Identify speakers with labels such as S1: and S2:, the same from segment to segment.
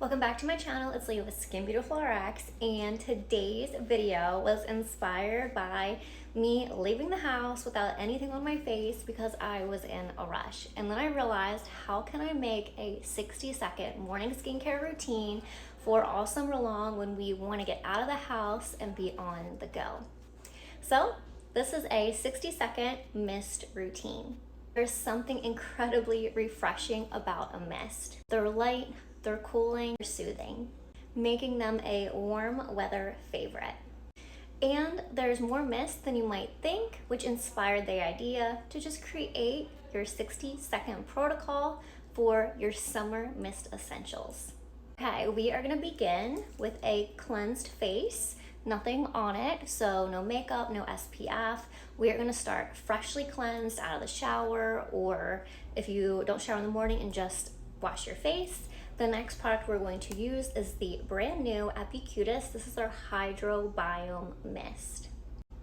S1: Welcome back to my channel. It's Leah with Skin Beautiful RX, and today's video was inspired by me leaving the house without anything on my face because I was in a rush. And then I realized, how can I make a 60-second morning skincare routine for all summer long when we want to get out of the house and be on the go? So this is a 60-second mist routine. There's something incredibly refreshing about a mist. They're light, they're cooling, they're soothing, making them a warm weather favorite. And there's more mist than you might think, which inspired the idea to just create your 60-second protocol for your summer mist essentials. Okay, we are gonna begin with a cleansed face, nothing on it, so no makeup, no SPF. We are gonna start freshly cleansed out of the shower, or if you don't shower in the morning and just wash your face. The next product we're going to use is the brand new Epicutis. This is our Hydrobiome Mist.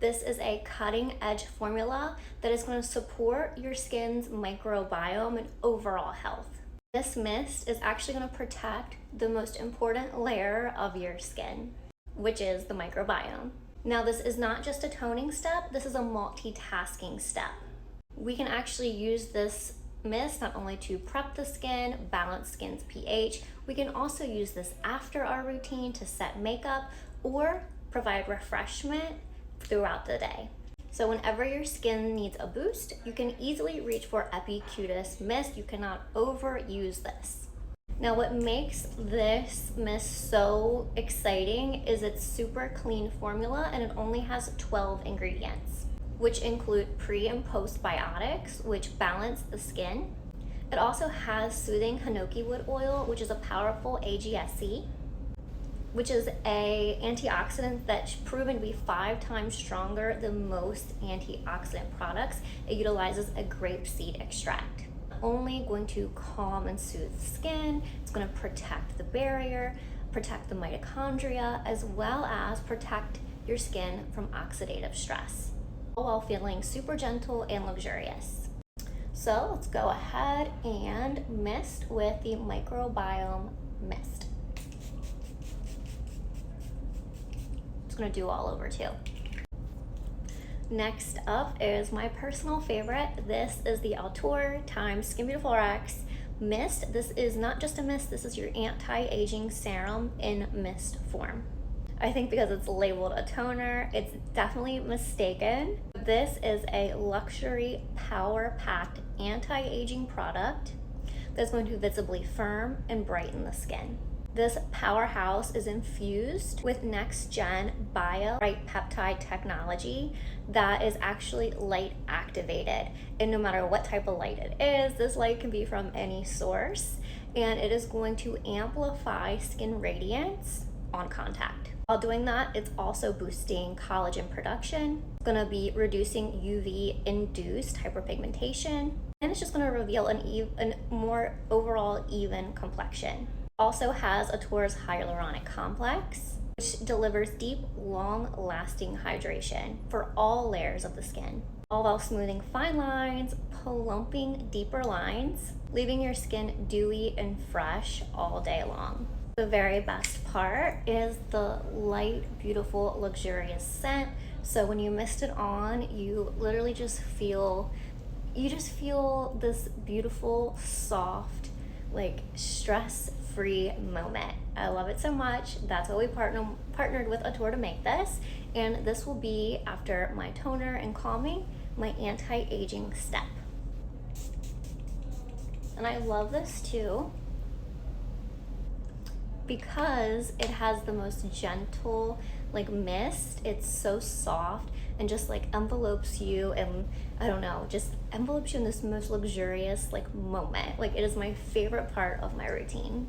S1: This is a cutting edge formula that is going to support your skin's microbiome and overall health. This mist is actually going to protect the most important layer of your skin, which is the microbiome. Now, this is not just a toning step, this is a multitasking step. We can actually use this mist not only to prep the skin, balance skin's pH, we can also use this after our routine to set makeup or provide refreshment throughout the day. So whenever your skin needs a boost, you can easily reach for Epicutis mist. You cannot overuse this. Now, what makes this mist so exciting is its super clean formula, and it only has 12 ingredients, which include pre and postbiotics, which balance the skin. It also has soothing hinoki wood oil, which is a powerful AGSC, which is a antioxidant that's proven to be 5 times stronger than most antioxidant products. It utilizes a grapeseed extract. Only going to calm and soothe the skin. It's going to protect the barrier, protect the mitochondria, as well as protect your skin from oxidative stress, all while feeling super gentle and luxurious. So let's go ahead and mist with the Microbiome Mist. Just gonna do all over too. Next up is my personal favorite. This is the Altour x Skin Beautiful RX Mist. This is not just a mist, this is your anti-aging serum in mist form. I think because it's labeled a toner, it's definitely mistaken. This is a luxury, power-packed anti-aging product that's going to visibly firm and brighten the skin. This powerhouse is infused with next-gen bio-bright peptide technology that is actually light activated. And no matter what type of light it is, this light can be from any source, and it is going to amplify skin radiance on contact. While doing that, it's also boosting collagen production. It's gonna be reducing UV-induced hyperpigmentation, and it's just gonna reveal an more overall even complexion. Also has Altour's hyaluronic complex, which delivers deep, long-lasting hydration for all layers of the skin, all while smoothing fine lines, plumping deeper lines, leaving your skin dewy and fresh all day long. The very best part is the light, beautiful, luxurious scent. So when you mist it on, you literally just feel this beautiful, soft, like stress-free moment. I love it so much. That's why we partnered with Altour to make this. And this will be, after my toner and calming, my anti-aging step. And I love this too, because it has the most gentle mist. It's so soft and just envelopes you, and I don't know, just envelopes you in this most luxurious moment. It is my favorite part of my routine.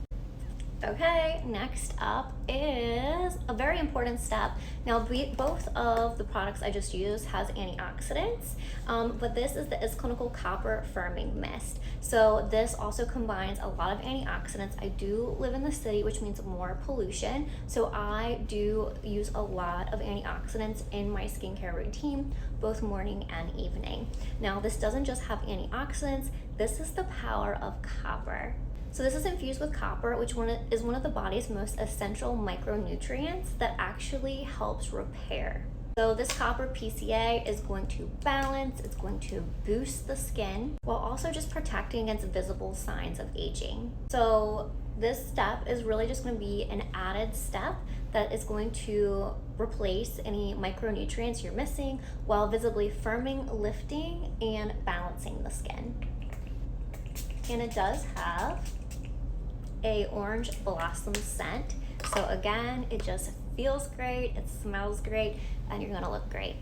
S1: Okay, next up is a very important step. Now, both of the products I just used has antioxidants, but this is the Clinical Copper Firming Mist. So this also combines a lot of antioxidants. I do live in the city, which means more pollution, so I do use a lot of antioxidants in my skincare routine, both morning and evening. Now, this doesn't just have antioxidants, this is the power of copper. So this is infused with copper, which is one of the body's most essential micronutrients that actually helps repair. So this copper PCA is going to balance, it's going to boost the skin while also just protecting against visible signs of aging. So this step is really just going to be an added step that is going to replace any micronutrients you're missing while visibly firming, lifting, and balancing the skin. And it does have a orange blossom scent. So again, it just feels great, it smells great, and you're gonna look great.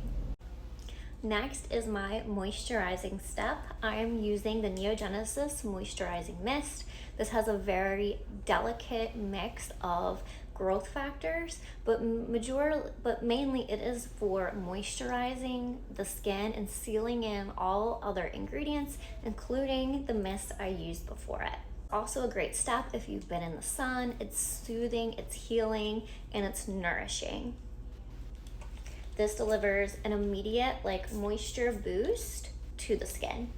S1: Next is my moisturizing step. I am using the Neogenesis Moisturizing Mist. This has a very delicate mix of growth factors, but mainly it is for moisturizing the skin and sealing in all other ingredients, including the mist I used before it. Also a great step if you've been in the sun. It's soothing, it's healing, and it's nourishing. This delivers an immediate moisture boost to the skin.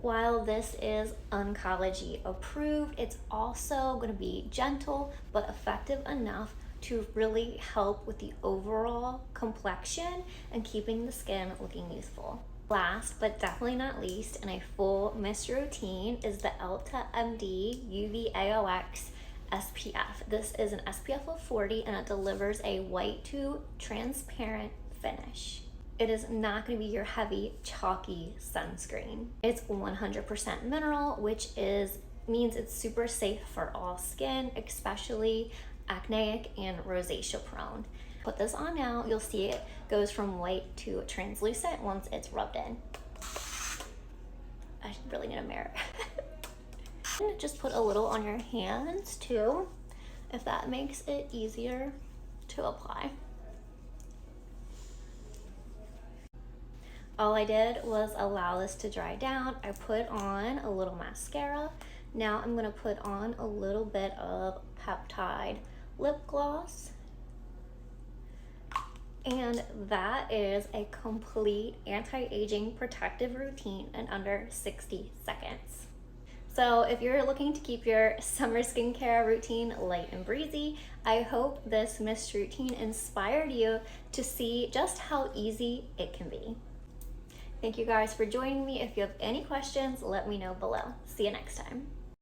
S1: While this is oncology approved, it's also going to be gentle but effective enough to really help with the overall complexion and keeping the skin looking youthful. Last but definitely not least, in a full mist routine, is the Elta MD UV AOX SPF. This is an SPF of 40 and it delivers a white to transparent finish. It is not going to be your heavy, chalky sunscreen. It's 100% mineral, which means it's super safe for all skin, especially acneic and rosacea prone. Put this on now, you'll see it goes from white to translucent once it's rubbed in. I really need a mirror. Just put a little on your hands too, if that makes it easier to apply. All I did was allow this to dry down. I put on a little mascara. Now I'm gonna put on a little bit of peptide lip gloss. And that is a complete anti-aging protective routine in under 60 seconds. So if you're looking to keep your summer skincare routine light and breezy, I hope this mist routine inspired you to see just how easy it can be. Thank you guys for joining me. If you have any questions, let me know below. See you next time.